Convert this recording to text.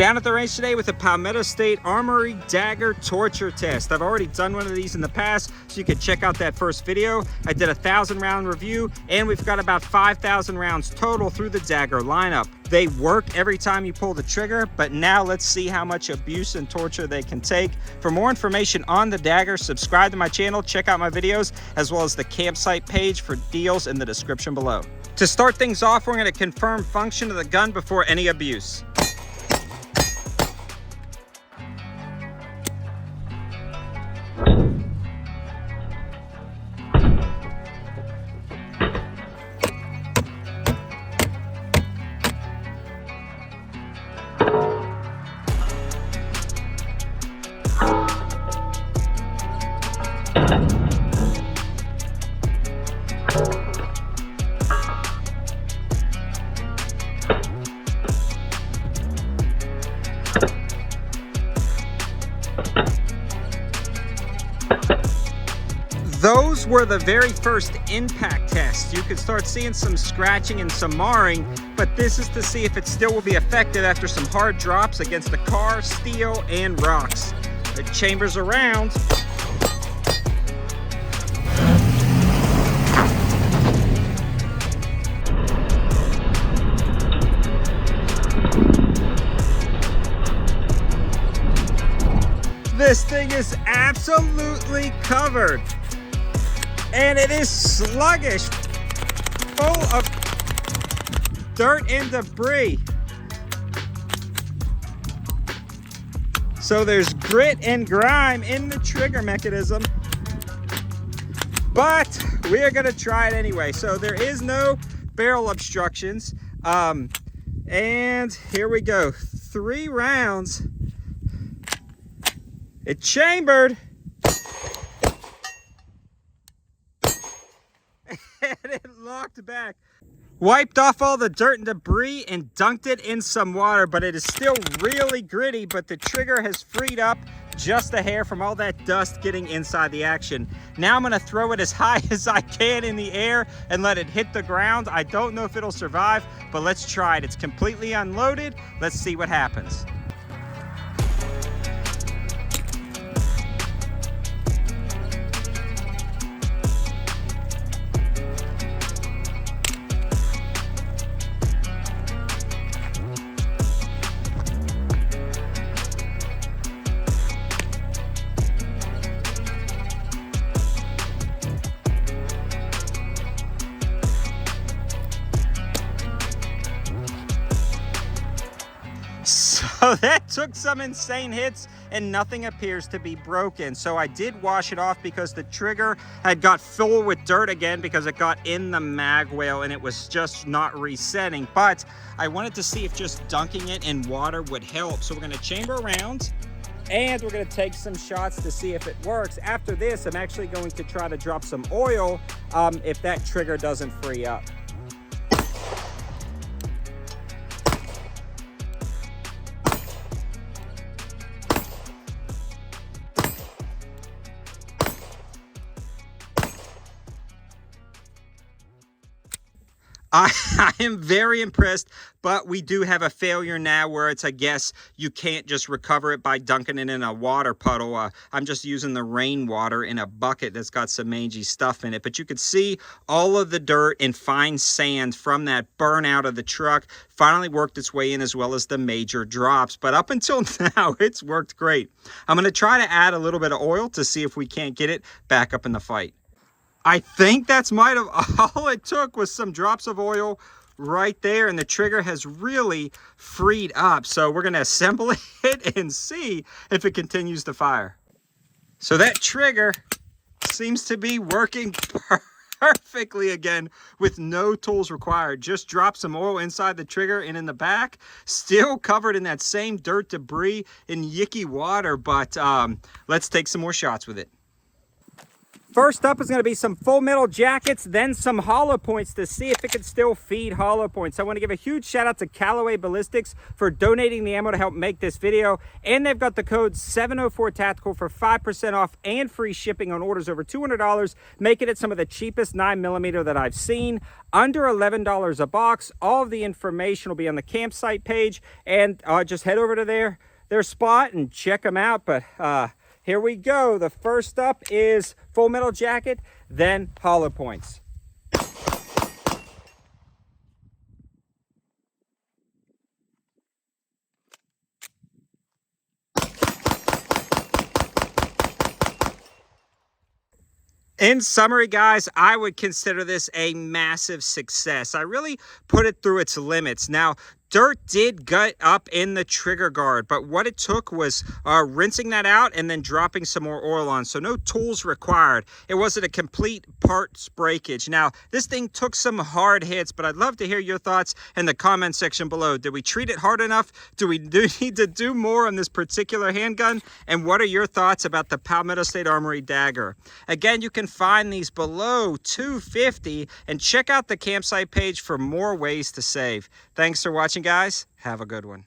Down at the range today with the Palmetto State Armory Dagger torture test. I've already done one of these in the past, so you can check out that first video. I did a 1,000-round review, and we've got about 5,000 rounds total through the Dagger lineup. They work every time you pull the trigger, but now let's see how much abuse and torture they can take. For more information on the Dagger, subscribe to my channel, check out my videos, as well as the campsite page for deals in the description below. To start things off, we're going to confirm function of the gun before any abuse. Those were the very first impact tests. You could start seeing some scratching and some marring, but this is to see if it still will be effective after some hard drops against the car, steel, and rocks. The chamber's around. This thing is absolutely covered. And it is sluggish, full of dirt and debris. So there's grit and grime in the trigger mechanism, but we are gonna try it anyway. So there is no barrel obstructions. And here we go, 3 rounds. It chambered. And it locked back. Wiped off all the dirt and debris and dunked it in some water, but it is still really gritty, but the trigger has freed up just a hair from all that dust getting inside the action. Now I'm gonna throw it as high as I can in the air and let it hit the ground. I don't know if it'll survive, but let's try it. It's completely unloaded. Let's see what happens. So that took some insane hits and nothing appears to be broken. So I did wash it off because the trigger had got full with dirt again because it got in the mag well and it was just not resetting. But I wanted to see if just dunking it in water would help. So we're gonna chamber around and we're gonna take some shots to see if it works. After this, I'm actually going to try to drop some oil if that trigger doesn't free up. I am very impressed, but we do have a failure now where it's, I guess, you can't just recover it by dunking it in a water puddle. I'm just using the rainwater in a bucket that's got some mangy stuff in it. But you could see all of the dirt and fine sand from that burnout of the truck finally worked its way in, as well as the major drops. But up until now, it's worked great. I'm going to try to add a little bit of oil to see if we can't get it back up in the fight. I think that's might have all it took was some drops of oil right there, and the trigger has really freed up. So we're going to assemble it and see if it continues to fire. So that trigger seems to be working perfectly again with no tools required. Just drop some oil inside the trigger and in the back, still covered in that same dirt, debris, and yicky water. But let's take some more shots with it. First up is going to be some full metal jackets, then some hollow points to see if it can still feed hollow points. I want to give a huge shout out to Callaway Ballistics for donating the ammo to help make this video. And they've got the code 704TACTICAL for 5% off and free shipping on orders over $200, making it some of the cheapest 9mm that I've seen. Under $11 a box. All of the information will be on the campsite page, and just head over to their spot and check them out. But here we go. The first up is full metal jacket, then hollow points. In summary, guys, I would consider this a massive success. I really put it through its limits. Now, dirt did gut up in the trigger guard, but what it took was rinsing that out and then dropping some more oil on. So no tools required. It wasn't a complete parts breakage. Now, this thing took some hard hits, but I'd love to hear your thoughts in the comment section below. Did we treat it hard enough? Do we need to do more on this particular handgun? And what are your thoughts about the Palmetto State Armory Dagger? Again, you can find these below $250, and check out the campsite page for more ways to save. Thanks for watching, guys. Have a good one.